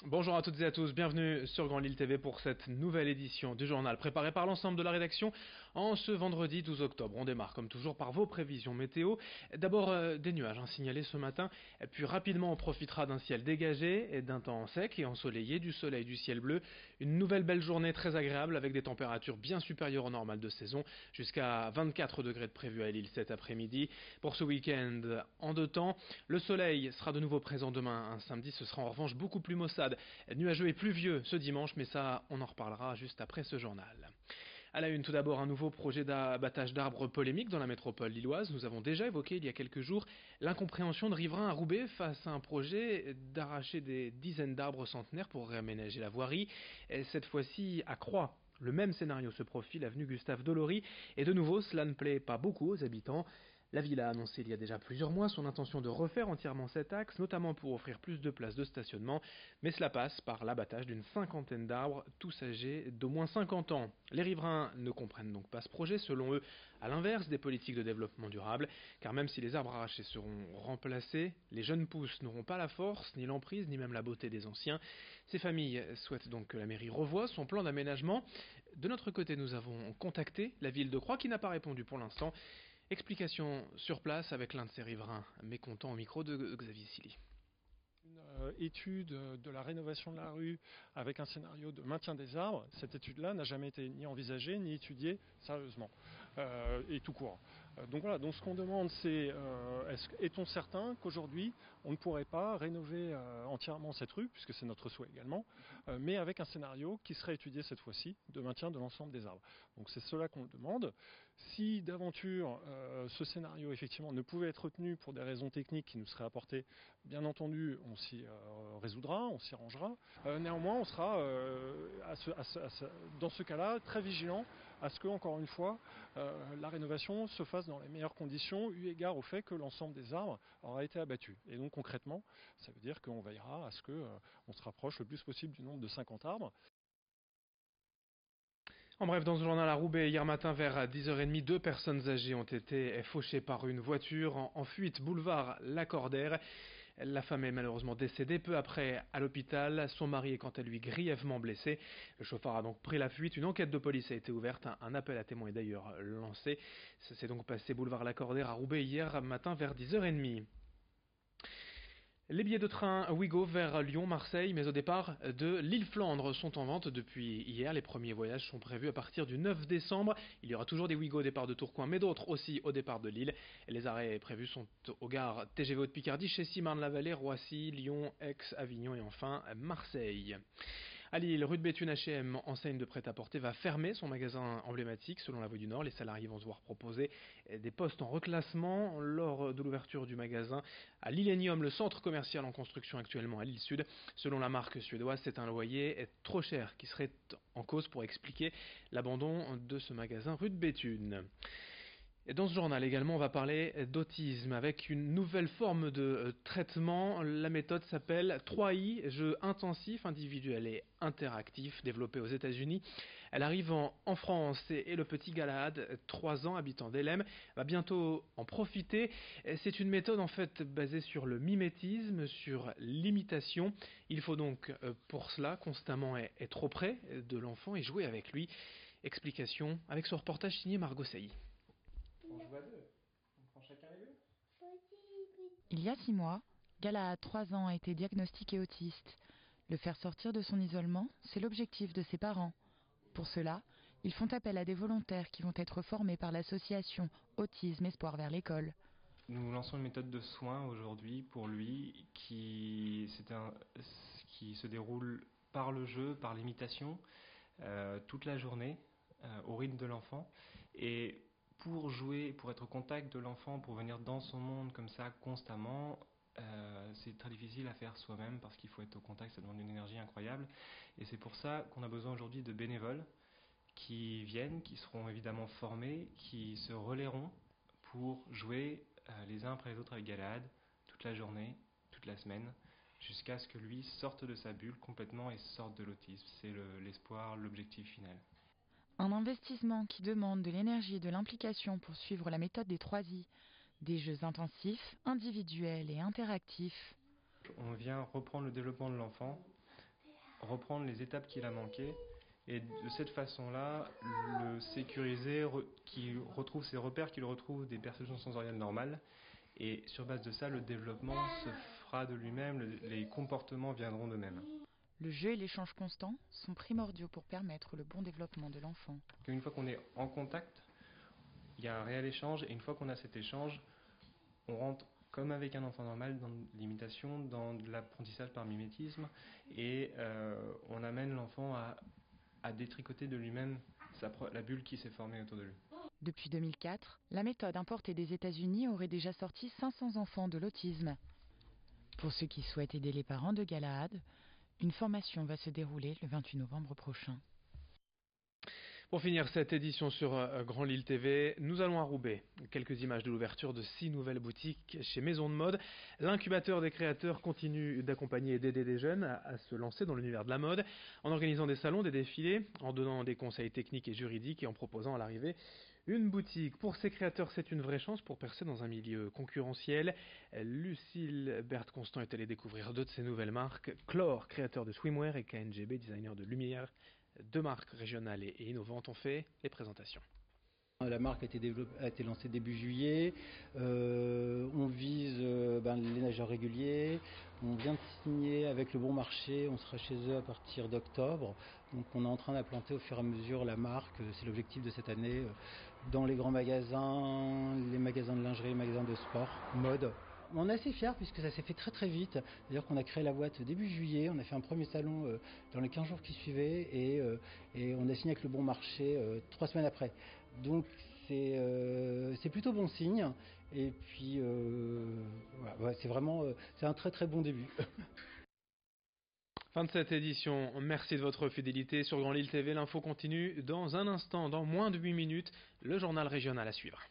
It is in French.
Bonjour à toutes et à tous, bienvenue sur Grand Lille TV pour cette nouvelle édition du journal préparé par l'ensemble de la rédaction en ce vendredi 12 octobre. On démarre comme toujours par vos prévisions météo. D'abord des nuages signalés ce matin, puis rapidement on profitera d'un ciel dégagé et d'un temps sec et ensoleillé, du soleil, du ciel bleu. Une nouvelle belle journée très agréable avec des températures bien supérieures au normal de saison, jusqu'à 24 degrés de prévu à Lille cet après-midi. Pour ce week-end en deux temps, le soleil sera de nouveau présent demain, un samedi, ce sera en revanche beaucoup plus maussade, nuageux et pluvieux ce dimanche, mais ça, on en reparlera juste après ce journal. À la une, tout d'abord, un nouveau projet d'abattage d'arbres polémique dans la métropole lilloise. Nous avons déjà évoqué il y a quelques jours l'incompréhension de riverains à Roubaix face à un projet d'arracher des dizaines d'arbres centenaires pour réaménager la voirie. Et cette fois-ci à Croix. Le même scénario se profile avenue Gustave Delory, et de nouveau, cela ne plaît pas beaucoup aux habitants. La ville a annoncé il y a déjà plusieurs mois son intention de refaire entièrement cet axe, notamment pour offrir plus de places de stationnement, mais cela passe par l'abattage d'une cinquantaine d'arbres, tous âgés d'au moins 50 ans. Les riverains ne comprennent donc pas ce projet, selon eux, à l'inverse des politiques de développement durable, car même si les arbres arrachés seront remplacés, les jeunes pousses n'auront pas la force, ni l'emprise, ni même la beauté des anciens. Ces familles souhaitent donc que la mairie revoie son plan d'aménagement. De notre côté, nous avons contacté la ville de Croix qui n'a pas répondu pour l'instant. Explication sur place avec l'un de ses riverains, mécontent au micro de Xavier Silly. Une étude de la rénovation de la rue avec un scénario de maintien des arbres, cette étude-là n'a jamais été ni envisagée ni étudiée sérieusement et tout court. Donc voilà, donc ce qu'on demande c'est est-on certain qu'aujourd'hui on ne pourrait pas rénover entièrement cette rue, puisque c'est notre souhait également, mais avec un scénario qui serait étudié cette fois-ci de maintien de l'ensemble des arbres. Donc c'est cela qu'on demande. Si d'aventure ce scénario effectivement ne pouvait être retenu pour des raisons techniques qui nous seraient apportées, bien entendu on s'y résoudra, on s'y rangera. Néanmoins on sera dans ce cas-là très vigilant à ce que, encore une fois, la rénovation se fasse dans les meilleures conditions, eu égard au fait que l'ensemble des arbres aura été abattu. Et donc concrètement, ça veut dire qu'on veillera à ce qu'on se rapproche le plus possible du nombre de 50 arbres. En bref, dans ce journal à Roubaix, hier matin vers 10h30, deux personnes âgées ont été fauchées par une voiture en fuite boulevard Lacordaire. La femme est malheureusement décédée peu après à l'hôpital. Son mari est quant à lui grièvement blessé. Le chauffeur a donc pris la fuite. Une enquête de police a été ouverte. Un appel à témoins est d'ailleurs lancé. Ça s'est donc passé boulevard Lacordaire à Roubaix hier matin vers 10h30. Les billets de train Ouigo vers Lyon, Marseille, mais au départ de Lille-Flandre sont en vente depuis hier. Les premiers voyages sont prévus à partir du 9 décembre. Il y aura toujours des Ouigo au départ de Tourcoing, mais d'autres aussi au départ de Lille. Les arrêts prévus sont aux gares TGV de Picardie, Chessy, Marne-la-Vallée, Roissy, Lyon, Aix, Avignon et enfin Marseille. À Lille, rue de Béthune, H&M, enseigne de prêt-à-porter, va fermer son magasin emblématique selon la Voix du Nord. Les salariés vont se voir proposer des postes en reclassement lors de l'ouverture du magasin à l'Illenium, le centre commercial en construction actuellement à Lille Sud. Selon la marque suédoise, c'est un loyer trop cher qui serait en cause pour expliquer l'abandon de ce magasin rue de Béthune. Et dans ce journal également, on va parler d'autisme avec une nouvelle forme de traitement. La méthode s'appelle 3I, jeu intensif, individuel et interactif, développé aux États-Unis. Elle arrive en France et le petit Galahad, 3 ans, habitant d'Elem, va bientôt en profiter. C'est une méthode en fait basée sur le mimétisme, sur l'imitation. Il faut donc pour cela constamment être auprès de l'enfant et jouer avec lui. Explication avec ce reportage signé Margot Sailly. On joue à deux. On prend chacun les deux. Il y a 6 mois, Gala a 3 ans a été diagnostiqué autiste. Le faire sortir de son isolement, c'est l'objectif de ses parents. Pour cela, ils font appel à des volontaires qui vont être formés par l'association Autisme Espoir vers l'école. Nous lançons une méthode de soins aujourd'hui pour lui qui se déroule par le jeu, par l'imitation, toute la journée, au rythme de l'enfant. Et pour jouer, pour être au contact de l'enfant, pour venir dans son monde comme ça constamment, c'est très difficile à faire soi-même parce qu'il faut être au contact, ça demande une énergie incroyable. Et c'est pour ça qu'on a besoin aujourd'hui de bénévoles qui viennent, qui seront évidemment formés, qui se relaieront pour jouer les uns après les autres avec Galahad toute la journée, toute la semaine, jusqu'à ce que lui sorte de sa bulle complètement et sorte de l'autisme. C'est l'espoir, l'objectif final. Un investissement qui demande de l'énergie et de l'implication pour suivre la méthode des 3I, des jeux intensifs, individuels et interactifs. On vient reprendre le développement de l'enfant reprendre les étapes qu'il a manquées et de cette façon-là le sécuriser, qu'il retrouve ses repères, qu'il retrouve des perceptions sensorielles normales. Et sur base de ça, le développement se fera de lui-même, les comportements viendront d'eux-mêmes. Le jeu et l'échange constant sont primordiaux pour permettre le bon développement de l'enfant. Une fois qu'on est en contact, il y a un réel échange, et une fois qu'on a cet échange, on rentre comme avec un enfant normal dans l'imitation, dans de l'apprentissage par mimétisme, et on amène l'enfant à détricoter de lui-même la bulle qui s'est formée autour de lui. Depuis 2004, la méthode importée des États-Unis aurait déjà sorti 500 enfants de l'autisme. Pour ceux qui souhaitent aider les parents de Galahad, une formation va se dérouler le 28 novembre prochain. Pour finir cette édition sur Grand Lille TV, nous allons à Roubaix. Quelques images de l'ouverture de 6 nouvelles boutiques chez Maison de Mode. L'incubateur des créateurs continue d'accompagner et d'aider des jeunes à se lancer dans l'univers de la mode, en organisant des salons, des défilés, en donnant des conseils techniques et juridiques et en proposant à l'arrivée une boutique. Pour ces créateurs, c'est une vraie chance pour percer dans un milieu concurrentiel. Lucille Berthe-Constant est allée découvrir deux de ces nouvelles marques. Chlore, créateur de swimwear, et KNGB, designer de lumière. Deux marques régionales et innovantes ont fait les présentations. La marque a été lancée début juillet. On vise les nageurs réguliers. On vient de signer avec Le Bon Marché. On sera chez eux à partir d'octobre. Donc on est en train d'implanter au fur et à mesure la marque. C'est l'objectif de cette année dans les grands magasins, les magasins de lingerie, les magasins de sport, mode. On est assez fiers puisque ça s'est fait très très vite. C'est-à-dire qu'on a créé la boîte début juillet, on a fait un premier salon dans les 15 jours qui suivaient et on a signé avec Le Bon Marché 3 semaines après. Donc c'est plutôt bon signe et puis c'est un très très bon début. Fin de cette édition, merci de votre fidélité sur Grand Lille TV. L'info continue dans un instant, dans moins de 8 minutes, le journal régional à suivre.